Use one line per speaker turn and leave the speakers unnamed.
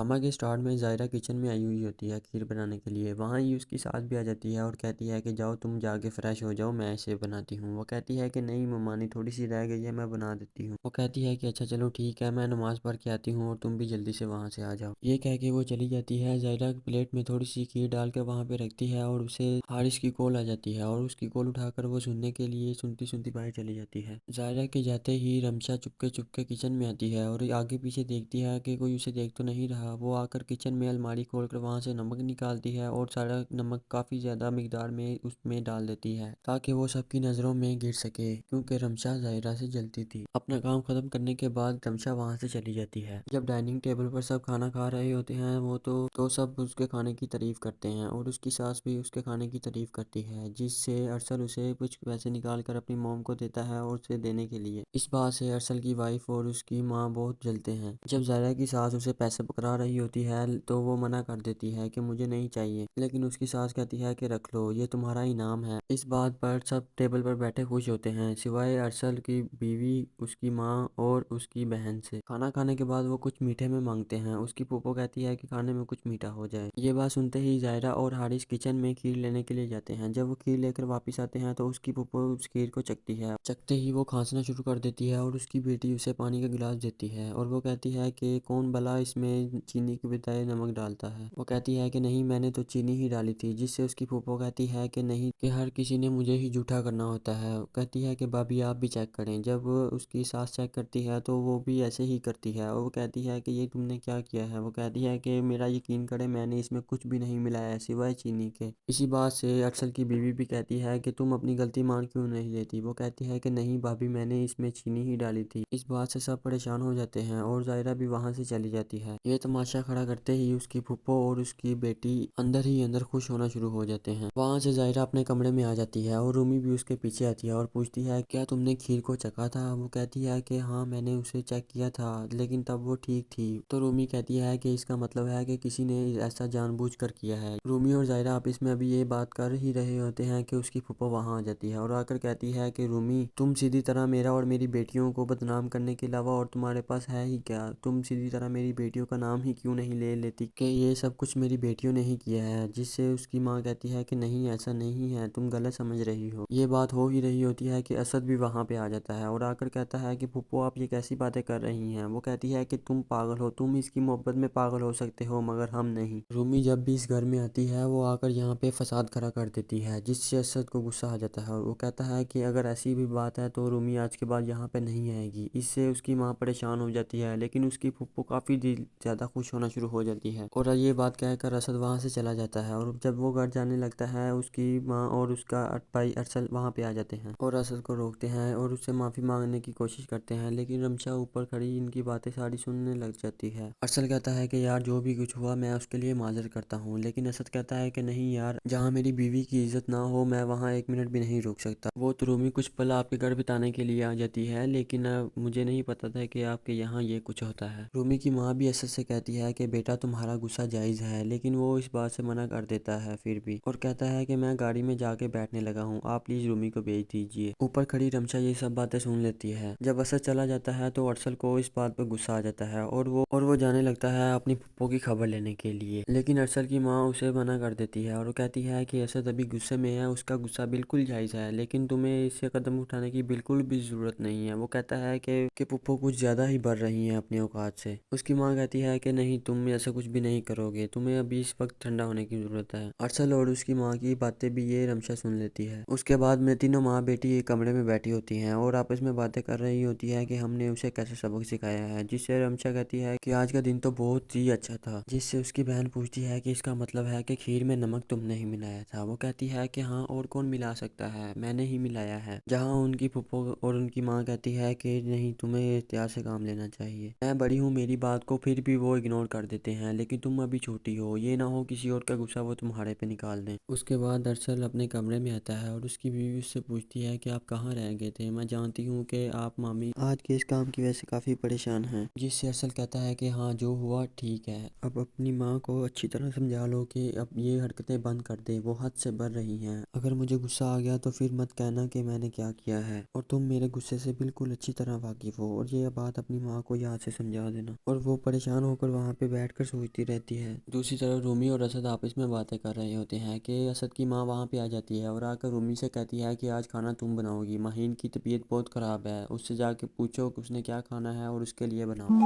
Drama के start में Zaira kitchen में आई हुई होती है खीर बनाने के लिए। वहाँ ही उसकी सास भी आ जाती है और कहती है कि जाओ तुम जाके फ्रेश हो जाओ, मैं इसे बनाती हूँ। वो कहती है कि नहीं मम्मानी, थोड़ी सी रह गई है, मैं बना देती हूँ। वो कहती है कि अच्छा चलो ठीक है, मैं नमाज़ पढ़ के आती हूँ और तुम भी जल्दी से वहाँ से आ जाओ। ये कह के वो चली जाती है। ज़ायरा प्लेट में थोड़ी सी खीर डाल कर वहाँ पे रखती है और उसे हारिस की कॉल आ जाती है और उसकी कॉल उठाकर वो सुनने के लिए सुनती सुनती बाहर चली जाती है। ज़ायरा के जाते ही रमशा चुपके चुपके किचन में आती है और आगे पीछे देखती है कि कोई उसे देख तो नहीं रहा। वो आकर किचन में अलमारी खोलकर वहाँ से नमक निकालती है और सारा नमक काफ़ी ज़्यादा मिकदार में उसमें डाल देती है ताकि वो सबकी नज़रों में गिर सके, क्योंकि रमशा ज़ायरा से जलती थी। अपना काम खत्म करने के बाद रमशा वहाँ से चली जाती है। जब डाइनिंग टेबल पर सब खाना खा रहे होते हैं वो तो सब उसके खाने की तारीफ करते हैं और उसकी सास भी उसके खाने की तारीफ करती है, जिससे अरसल उसे कुछ पैसे निकाल कर अपनी मोम को देता है और उसे देने के लिए। इस बात से अरसल की वाइफ और उसकी माँ बहुत जलते हैं। जब ज़ायरा की सास उसे पैसे पकड़ा रही होती है तो वो मना कर देती है कि मुझे नहीं चाहिए, लेकिन उसकी सास कहती है कि रख लो, ये तुम्हारा इनाम है। इस बात पर सब टेबल पर बैठे खुश होते हैं सिवाय अरसल की बीवी, उसकी माँ और उसकी बहन से। खाना खाने के बाद वो कुछ मीठे में मांगते हैं। उसकी फूफो कहती है कि खाने में कुछ मीठा हो जाए। ये बात सुनते ही ज़ायरा और हारिस किचन में खीर लेने के लिए जाते हैं। जब वो खीर लेकर वापस आते हैं तो उसकी फूफो उस खीर को चखती है। चखते ही वो खांसना शुरू कर देती है और उसकी बेटी उसे पानी का गिलास देती है और वो कहती है कि कौन भला इसमें चीनी के बजाय नमक डालता है। वो कहती है कि नहीं, मैंने तो चीनी ही डाली थी, जिससे उसकी फूफो कहती है कि नहीं, कि हर किसी ने मुझे ही झूठा करना होता है। कहती है कि भाभी आप भी चेक करें। जब उसकी सास चेक करती है तो वो भी ऐसे ही करती है और वो कहती है कि ये तुमने क्या किया है। वो कहती है कि मेरा यकीन करें, मैंने इसमें कुछ भी नहीं मिलाया है सिवाय चीनी के। इसी बात से अरसल की बीवी भी कहती है कि तुम अपनी गलती मान क्यों नहीं लेती। वो कहती है कि नहीं भाभी, मैंने इसमें चीनी ही डाली थी। इस बात से सब परेशान हो जाते हैं और ज़ायरा भी वहाँ से चली जाती है। ये तमाशा खड़ा करते ही उसकी फूफो और उसकी बेटी अंदर ही अंदर खुश होना शुरू हो जाते हैं। वहाँ से ज़ायरा अपने कमरे में आ जाती है और रूमी भी उसके पीछे आती है और पूछती है क्या तुमने खीर को चखा था। वो कहती है कि हाँ, मैंने उसे चेक किया था, लेकिन तब वो ठीक थी। तो रूमी कहती है कि इसका मतलब है कि किसी ने ऐसा जानबूझकर किया है। रूमी और ज़ायरा आपस में अभी ये बात कर ही रहे होते हैं कि उसकी फूफो वहाँ आ जाती है और आकर कहती है कि रूमी, तुम सीधी तरह मेरा और मेरी बेटियों को बदनाम करने के अलावा और तुम्हारे पास है ही क्या। तुम सीधी तरह मेरी बेटियों का नाम ही क्यों नहीं ले लेती कि ये सब कुछ मेरी बेटियों ने ही किया है। जिससे उसकी माँ कहती है कि नहीं, ऐसा नहीं है, तुम गलत समझ रही हो। ये बात हो ही रही होती है कि असद भी वहाँ पे आ जाता है और आकर कहता है कि फूफो आप ये कैसी बातें कर रही हैं। वो कहती है कि तुम पागल हो, तुम इसकी मोहब्बत में पागल हो सकते हो मगर हम नहीं। रूमी जब भी इस घर में आती है वो आकर यहाँ पे फसाद खड़ा कर देती है, जिससे असद को गुस्सा आ जाता है और वो कहता है कि अगर ऐसी भी बात है तो रूमी आज के बाद यहाँ पे नहीं आएगी। इससे उसकी माँ परेशान हो जाती है, लेकिन उसकी फूफो काफ़ी ज़्यादा खुश होना शुरू हो जाती है और ये बात कहकर असद वहाँ से चला जाता है। और जब वो घर जाने लगता है उसकी माँ और उसका भाई अरसल वहाँ पे आ जाते हैं और असद को रोकते हैं और उससे माफ़ी मांगने की कोशिश करते हैं, लेकिन रमशा ऊपर खड़ी इनकी बातें सारी सुनने लग जाती है। अरसल कहता है कि यार जो भी कुछ हुआ मैं उसके लिए माजर करता हूँ, लेकिन असद कहता है कि नहीं यार, जहाँ मेरी बीवी की इज्जत ना हो मैं वहाँ एक मिनट भी नहीं रुक सकता। वो तो रूमी कुछ पल आपके घर बिताने के लिए आ जाती है, लेकिन मुझे नहीं पता था कि आपके यहाँ ये कुछ होता है। रूमी की माँ भी असद से कहती है कि बेटा तुम्हारा गुस्सा जायज़ है, लेकिन वो इस बात से मना कर देता है फिर भी और कहता है कि मैं गाड़ी में जाके बैठने लगा हूँ, आप प्लीज़ रूमी को भेज दीजिए। ऊपर खड़ी रमशा ये सब बातें सुन लेती है। जब असद चला जाता है तो अरसल को इस बात पर गुस्सा आ जाता है और वो जाने लगता है अपनी पप्पो की खबर लेने के लिए, लेकिन अरसल की माँ उसे मना कर देती है और वो कहती है कि असद अभी गुस्से में है, उसका गुस्सा बिल्कुल जायज़ है, लेकिन तुम्हें इससे कदम उठाने की बिल्कुल भी ज़रूरत नहीं है। वो कहता है कि पप्पो कुछ ज़्यादा ही बढ़ रही हैं अपनी औकात से। उसकी माँ कहती है कि नहीं, तुम ऐसा कुछ भी नहीं करोगे, तुम्हें अभी इस वक्त ठंडा होने की ज़रूरत है। अरसल और उसकी माँ की बातें भी ये रमशा सुन लेती है। उसके बाद में तीनों माँ बेटी एक कमरे में बैठी होती हैं और आपस में बातें कर रही होती है कि हमने उसे कैसे सबक सिखाया है, जिससे रमशा कहती है कि आज का दिन तो बहुत ही अच्छा था। जिससे उसकी बहन पूछती है कि इसका मतलब है कि खीर में नमक तुमने ही मिलाया था। वो कहती है कि हाँ, और कौन मिला सकता है, मैंने ही मिलाया है। जहाँ उनकी फूफो और उनकी माँ कहती है कि नहीं, तुम्हें एहतियात से काम लेना चाहिए, मैं बड़ी हूँ मेरी बात को फिर भी वो इग्नोर कर देते हैं, लेकिन तुम अभी छोटी हो, ये ना हो किसी और का गुस्सा वो तुम्हारे पे निकाल दें। उसके बाद अरसल अपने कमरे में आता है और उसकी बीवी उससे पूछती है कि आप कहाँ रह गए थे, मैं जानती हूँ कि आप मामी आज के इस काम की वजह से काफ़ी परेशान हैं। जिससे अरसल कहता है कि हाँ, जो हुआ ठीक है, अब अपनी माँ को अच्छी तरह समझा लो कि अब ये हरकतें बंद कर दे, वो हद से बढ़ रही हैं। अगर मुझे गुस्सा आ गया तो फिर मत कहना कि मैंने क्या किया है, और तुम मेरे गुस्से से बिल्कुल अच्छी तरह वाकिफ हो, और ये बात अपनी माँ को याद से समझा देना। और वो परेशान होकर वहाँ पे बैठकर सोचती रहती है। दूसरी तरफ रूमी और असद आपस में बातें कर रहे होते हैं कि असद की माँ वहाँ पे आ जाती है और आकर रूमी से कहती है कि आज खाना तुम बनाओगी, माहीन की तबीयत बहुत ख़राब है, उससे जाके पूछो कि उसने क्या खाना है और उसके लिए बनाओ।